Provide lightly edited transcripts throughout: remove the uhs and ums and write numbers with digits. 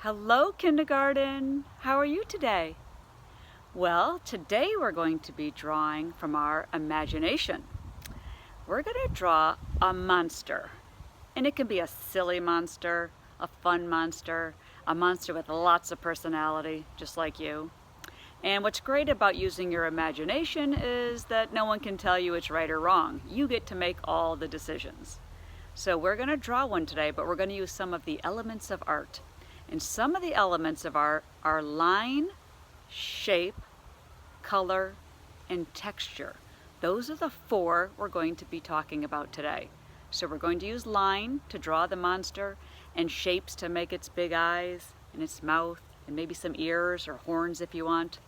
Hello, kindergarten. How are you today? Well, today we're going to be drawing from our imagination. We're going to draw a monster, and it can be a silly monster, a fun monster, a monster with lots of personality, just like you. And what's great about using your imagination is that no one can tell you it's right or wrong. You get to make all the decisions. So we're going to draw one today, but we're going to use some of the elements of art. And some of the elements of art are line, shape, color, and texture. Those are the four we're going to be talking about today. So we're going to use line to draw the monster, and shapes to make its big eyes and its mouth, and maybe some ears or horns if you want.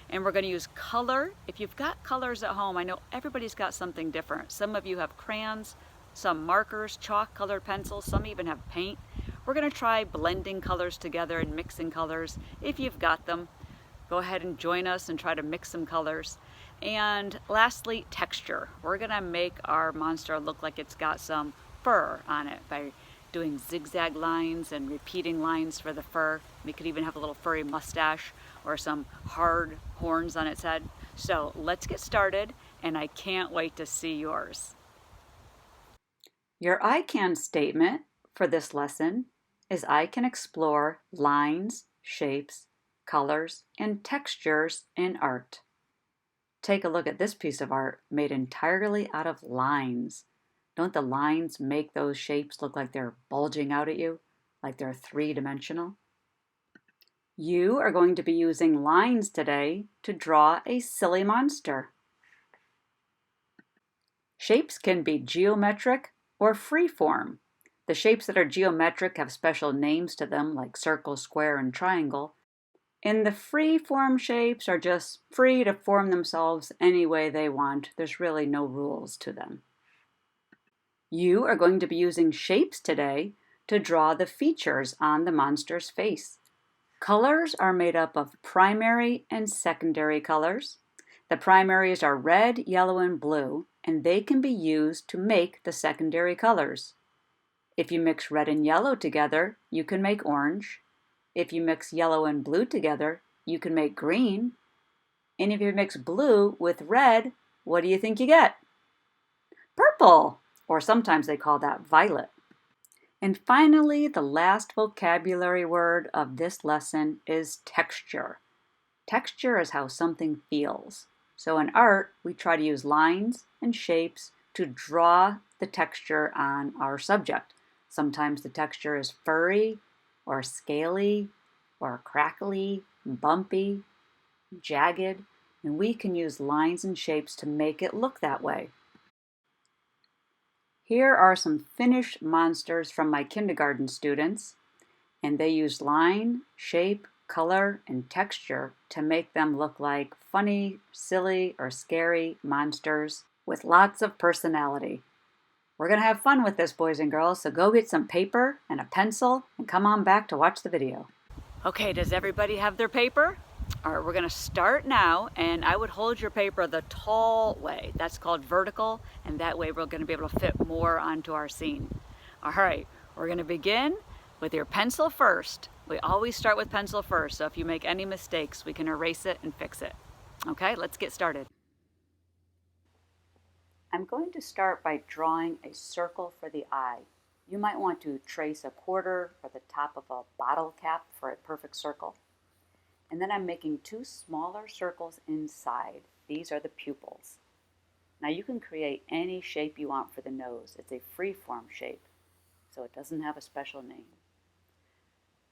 And we're going to use color. If you've got colors at home, I know everybody's got something different. Some of you have crayons, some markers, chalk colored pencils, some even have paint. We're going to try blending colors together and mixing colors. If you've got them, go ahead and join us and try to mix some colors. And lastly, texture. We're going to make our monster look like it's got some fur on it by doing zigzag lines and repeating lines for the fur. We could even have a little furry mustache or some hard horns on its head. So let's get started, and I can't wait to see yours. Your I can statement for this lesson is I can explore lines, shapes, colors, and textures in art. Take a look at this piece of art made entirely out of lines. Don't the lines make those shapes look like they're bulging out at you, like they're three-dimensional? You are going to be using lines today to draw a silly monster. Shapes can be geometric or freeform. The shapes that are geometric have special names to them, like circle, square, and triangle. And the free-form shapes are just free to form themselves any way they want. There's really no rules to them. You are going to be using shapes today to draw the features on the monster's face. Colors are made up of primary and secondary colors. The primaries are red, yellow, and blue, and they can be used to make the secondary colors. If you mix red and yellow together, you can make orange. If you mix yellow and blue together, you can make green. And if you mix blue with red, what do you think you get? Purple, or sometimes they call that violet. And finally, the last vocabulary word of this lesson is texture. Texture is how something feels. So in art, we try to use lines and shapes to draw the texture on our subject. Sometimes the texture is furry, or scaly, or crackly, bumpy, jagged, and we can use lines and shapes to make it look that way. Here are some finished monsters from my kindergarten students, and they used line, shape, color, and texture to make them look like funny, silly, or scary monsters with lots of personality. We're going to have fun with this, boys and girls, so go get some paper and a pencil and come on back to watch the video. Okay, does everybody have their paper? All right, we're going to start now, and I would hold your paper the tall way. That's called vertical, and that way we're going to be able to fit more onto our scene. All right, we're going to begin with your pencil first. We always start with pencil first, so if you make any mistakes, we can erase it and fix it. Okay, let's get started. I'm going to start by drawing a circle for the eye. You might want to trace a quarter or the top of a bottle cap for a perfect circle. And then I'm making two smaller circles inside. These are the pupils. Now you can create any shape you want for the nose. It's a free-form shape, so it doesn't have a special name.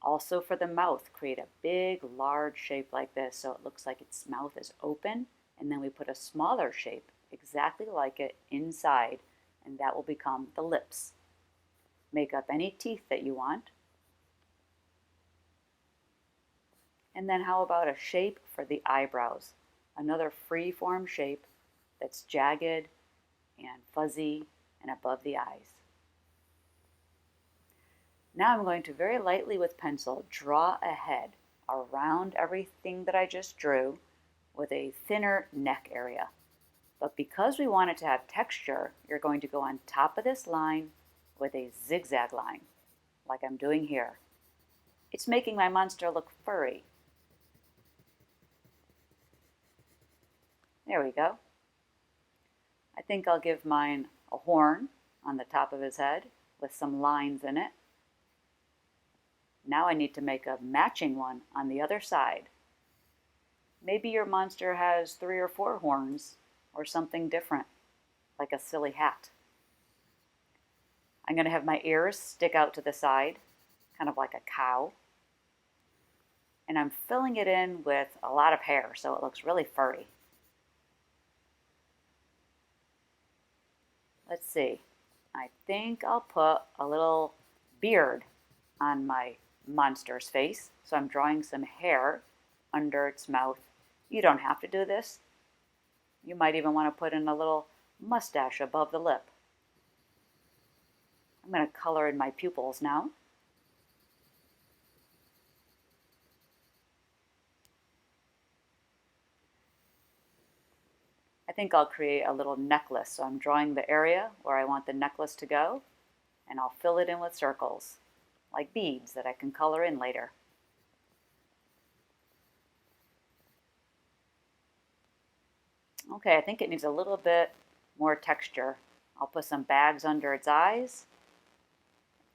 Also for the mouth, create a big, large shape like this so it looks like its mouth is open, and then we put a smaller shape, exactly like it, inside, and that will become the lips. Make up any teeth that you want. And then how about a shape for the eyebrows? Another free-form shape that's jagged and fuzzy and above the eyes. Now I'm going to very lightly with pencil draw a head around everything that I just drew with a thinner neck area. But because we want it to have texture, you're going to go on top of this line with a zigzag line, like I'm doing here. It's making my monster look furry. There we go. I think I'll give mine a horn on the top of his head with some lines in it. Now I need to make a matching one on the other side. Maybe your monster has 3 or 4 horns or something different, like a silly hat. I'm going to have my ears stick out to the side, kind of like a cow. And I'm filling it in with a lot of hair so it looks really furry. Let's see. I think I'll put a little beard on my monster's face. So I'm drawing some hair under its mouth. You don't have to do this. You might even want to put in a little mustache above the lip. I'm going to color in my pupils now. I think I'll create a little necklace. So I'm drawing the area where I want the necklace to go, and I'll fill it in with circles, like beads that I can color in later. Okay, I think it needs a little bit more texture. I'll put some bags under its eyes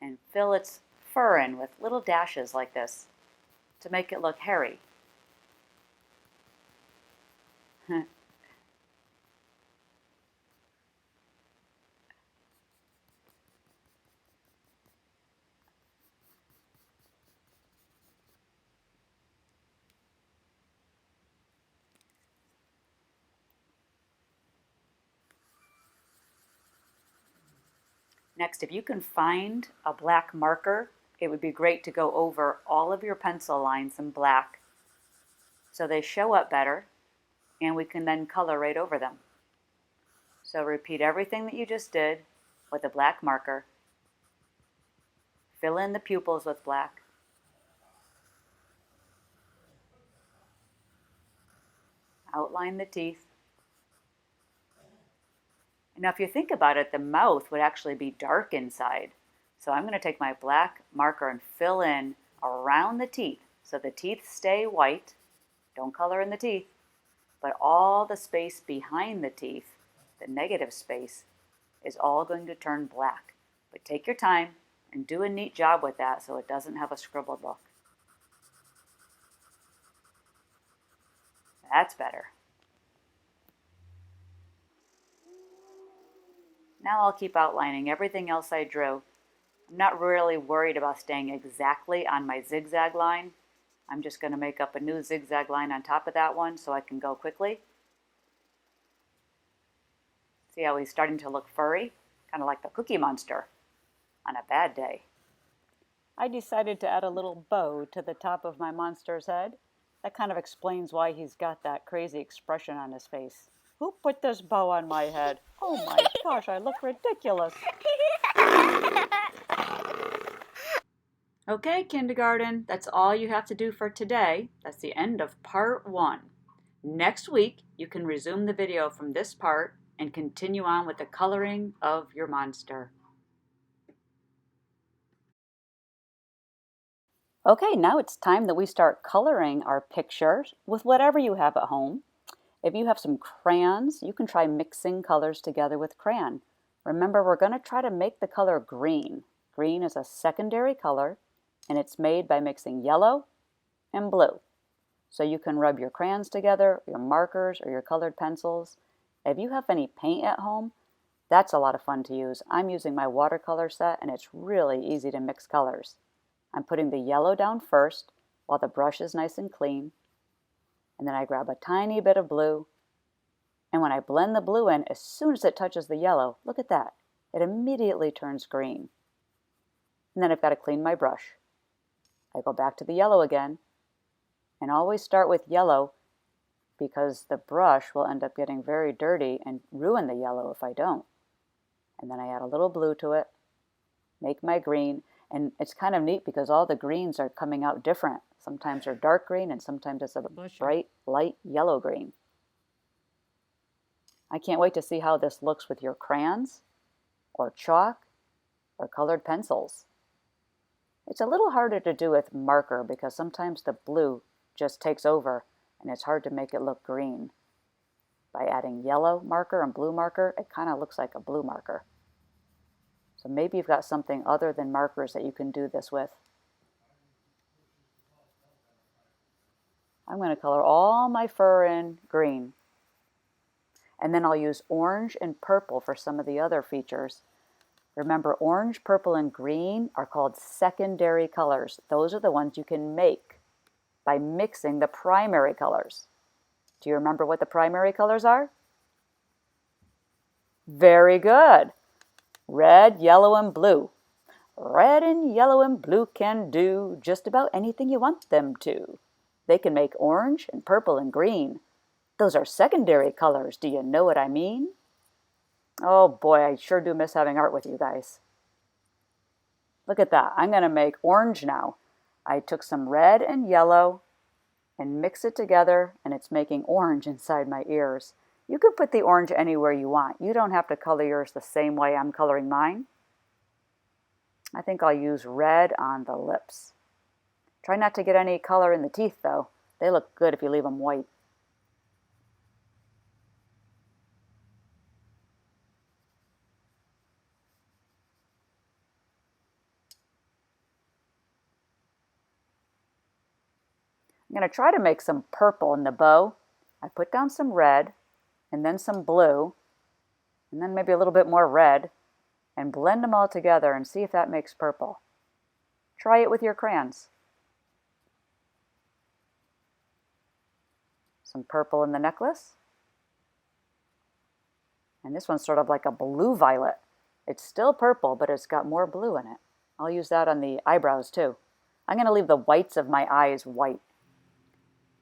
and fill its fur in with little dashes like this to make it look hairy. Next, if you can find a black marker, it would be great to go over all of your pencil lines in black so they show up better, and we can then color right over them. So repeat everything that you just did with a black marker. Fill in the pupils with black. Outline the teeth. Now, if you think about it, the mouth would actually be dark inside. So I'm going to take my black marker and fill in around the teeth. So the teeth stay white. Don't color in the teeth. But all the space behind the teeth, the negative space, is all going to turn black. But take your time and do a neat job with that so it doesn't have a scribbled look. That's better. Now I'll keep outlining everything else I drew. I'm not really worried about staying exactly on my zigzag line. I'm just going to make up a new zigzag line on top of that one so I can go quickly. See how he's starting to look furry? Kind of like the Cookie Monster on a bad day. I decided to add a little bow to the top of my monster's head. That kind of explains why he's got that crazy expression on his face. Who put this bow on my head? Oh my gosh, I look ridiculous. Okay, kindergarten, that's all you have to do for today. That's the end of part 1. Next week, you can resume the video from this part and continue on with the coloring of your monster. Okay, now it's time that we start coloring our pictures with whatever you have at home. If you have some crayons, you can try mixing colors together with crayon. Remember, we're going to try to make the color green. Green is a secondary color, and it's made by mixing yellow and blue. So you can rub your crayons together, your markers, or your colored pencils. If you have any paint at home, that's a lot of fun to use. I'm using my watercolor set, and it's really easy to mix colors. I'm putting the yellow down first while the brush is nice and clean. And then I grab a tiny bit of blue. And when I blend the blue in, as soon as it touches the yellow, look at that. It immediately turns green. And then I've got to clean my brush. I go back to the yellow again. And always start with yellow because the brush will end up getting very dirty and ruin the yellow if I don't. And then I add a little blue to it, make my green. And it's kind of neat because all the greens are coming out different. Sometimes they're dark green and sometimes it's a bright, light yellow green. I can't wait to see how this looks with your crayons or chalk or colored pencils. It's a little harder to do with marker because sometimes the blue just takes over and it's hard to make it look green. By adding yellow marker and blue marker, it kind of looks like a blue marker. So maybe you've got something other than markers that you can do this with. I'm going to color all my fur in green. And then I'll use orange and purple for some of the other features. Remember, orange, purple, and green are called secondary colors. Those are the ones you can make by mixing the primary colors. Do you remember what the primary colors are? Very good. Red, yellow, and blue. Red and yellow and blue can do just about anything you want them to. They can make orange and purple and green. Those are secondary colors. Do you know what I mean? Oh boy, I sure do miss having art with you guys. Look at that. I'm going to make orange now. I took some red and yellow and mix it together, and it's making orange inside my ears. You can put the orange anywhere you want. You don't have to color yours the same way I'm coloring mine. I think I'll use red on the lips. Try not to get any color in the teeth, though. They look good if you leave them white. I'm going to try to make some purple in the bow. I put down some red, and then some blue, and then maybe a little bit more red, and blend them all together and see if that makes purple. Try it with your crayons. Some purple in the necklace. And this one's sort of like a blue violet. It's still purple, but it's got more blue in it. I'll use that on the eyebrows too. I'm going to leave the whites of my eyes white.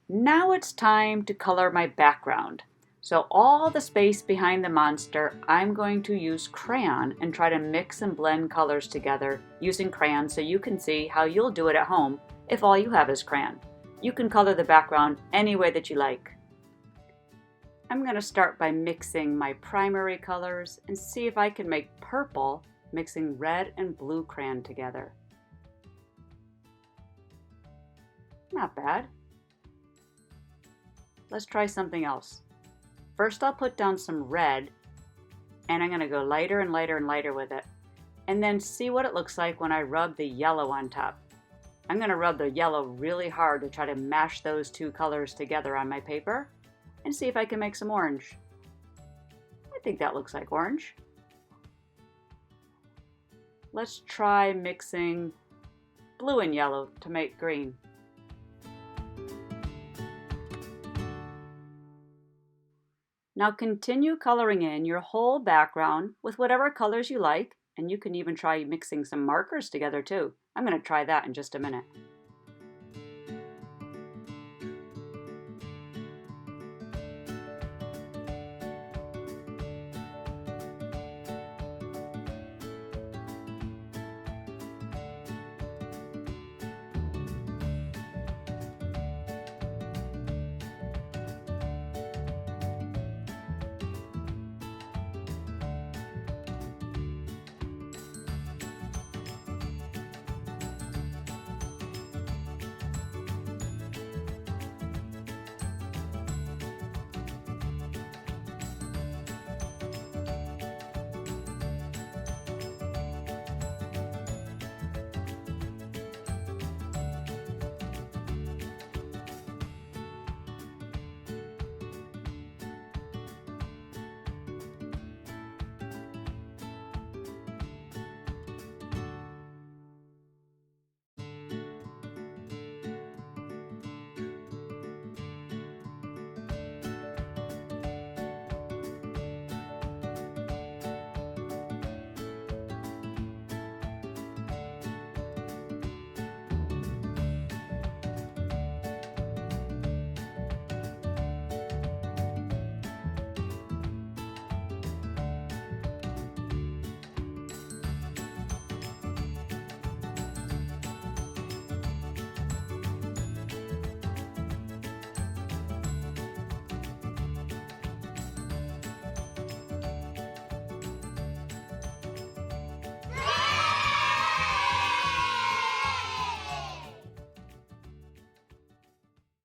Now it's time to color my background. So all the space behind the monster, I'm going to use crayon and try to mix and blend colors together using crayon so you can see how you'll do it at home if all you have is crayon. You can color the background any way that you like. I'm going to start by mixing my primary colors and see if I can make purple mixing red and blue crayon together. Not bad. Let's try something else. First I'll put down some red and I'm going to go lighter and lighter and lighter with it. And then see what it looks like when I rub the yellow on top. I'm going to rub the yellow really hard to try to mash those two colors together on my paper and see if I can make some orange. I think that looks like orange. Let's try mixing blue and yellow to make green. Now continue coloring in your whole background with whatever colors you like, and you can even try mixing some markers together too. I'm going to try that in just a minute.